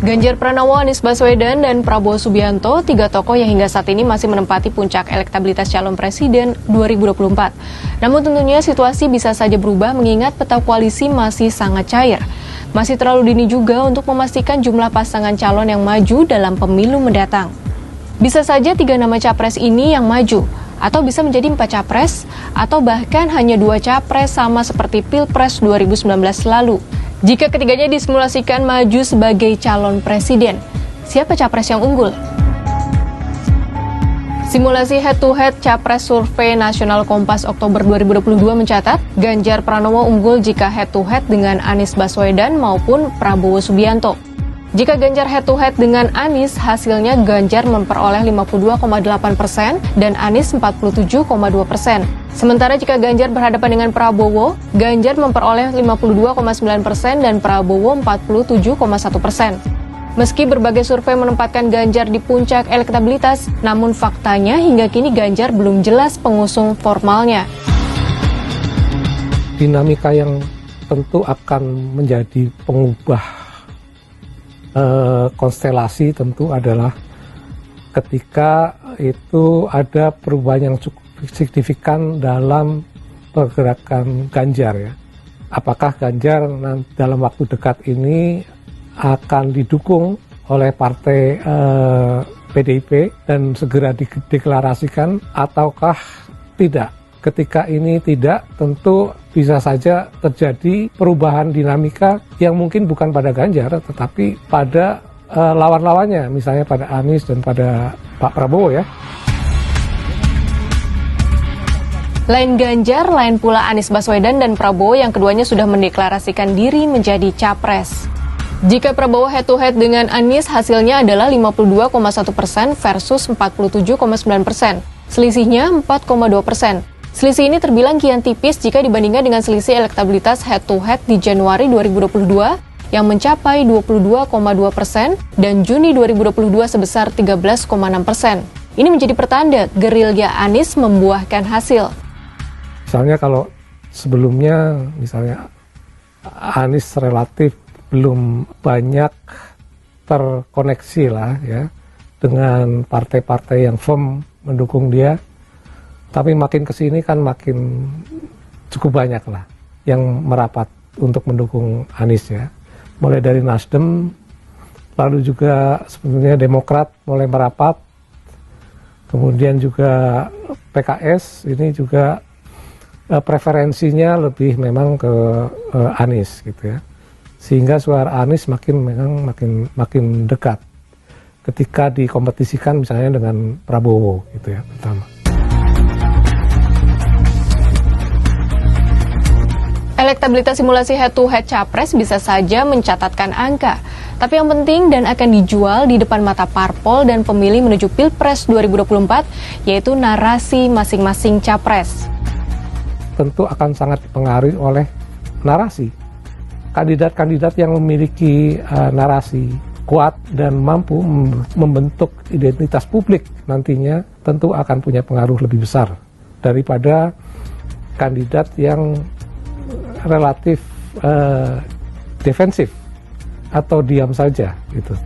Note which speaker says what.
Speaker 1: Ganjar Pranowo, Anies Baswedan, dan Prabowo Subianto, tiga tokoh yang hingga saat ini masih menempati puncak elektabilitas calon presiden 2024. Namun tentunya situasi bisa saja berubah mengingat peta koalisi masih sangat cair. Masih terlalu dini juga untuk memastikan jumlah pasangan calon yang maju dalam pemilu mendatang. Bisa saja tiga nama capres ini yang maju, atau bisa menjadi 4 capres, atau bahkan hanya 2 capres sama seperti Pilpres 2019 lalu. Jika ketiganya disimulasikan maju sebagai calon presiden, siapa capres yang unggul? Simulasi head-to-head Capres Survei Nasional Kompas Oktober 2022 mencatat, Ganjar Pranowo unggul jika head-to-head dengan Anies Baswedan maupun Prabowo Subianto. Jika Ganjar head-to-head dengan Anies, hasilnya Ganjar memperoleh 52,8% dan Anies 47,2%. Sementara jika Ganjar berhadapan dengan Prabowo, Ganjar memperoleh 52,9% dan Prabowo 47,1%. Meski berbagai survei menempatkan Ganjar di puncak elektabilitas, namun faktanya hingga kini Ganjar belum jelas pengusung formalnya.
Speaker 2: Dinamika yang tentu akan menjadi pengubah konstelasi tentu adalah ketika itu ada perubahan yang cukup signifikan dalam pergerakan Ganjar ya. Apakah Ganjar dalam waktu dekat ini akan didukung oleh partai PDIP dan segera dideklarasikan ataukah tidak? Ketika ini tidak, tentu bisa saja terjadi perubahan dinamika yang mungkin bukan pada Ganjar, tetapi pada lawan-lawannya, misalnya pada Anies dan pada Pak Prabowo ya.
Speaker 1: Lain Ganjar, lain pula Anies Baswedan dan Prabowo yang keduanya sudah mendeklarasikan diri menjadi capres. Jika Prabowo head-to-head dengan Anies, hasilnya adalah 52,1% versus 47,9%. Selisihnya 4,2%. Selisih ini terbilang kian tipis jika dibandingkan dengan selisih elektabilitas head-to-head di Januari 2022 yang mencapai 22,2% dan Juni 2022 sebesar 13,6%. Ini menjadi pertanda gerilya Anies membuahkan hasil.
Speaker 2: Misalnya kalau sebelumnya misalnya Anies relatif belum banyak terkoneksi lah ya dengan partai-partai yang firm mendukung dia. Tapi makin kesini kan makin cukup banyak lah yang merapat untuk mendukung Anies ya. Mulai dari Nasdem, lalu juga sebenarnya Demokrat mulai merapat, kemudian juga PKS ini juga preferensinya lebih memang ke Anies gitu ya. Sehingga suara Anies makin dekat ketika dikompetisikan misalnya dengan Prabowo gitu ya pertama.
Speaker 1: Elektabilitas simulasi head-to-head capres bisa saja mencatatkan angka, tapi yang penting dan akan dijual di depan mata parpol dan pemilih menuju Pilpres 2024, yaitu narasi masing-masing capres.
Speaker 2: Tentu akan sangat dipengaruhi oleh narasi. Kandidat-kandidat yang memiliki narasi kuat dan mampu membentuk identitas publik nantinya tentu akan punya pengaruh lebih besar daripada kandidat yang relatif defensif atau diam saja gitu.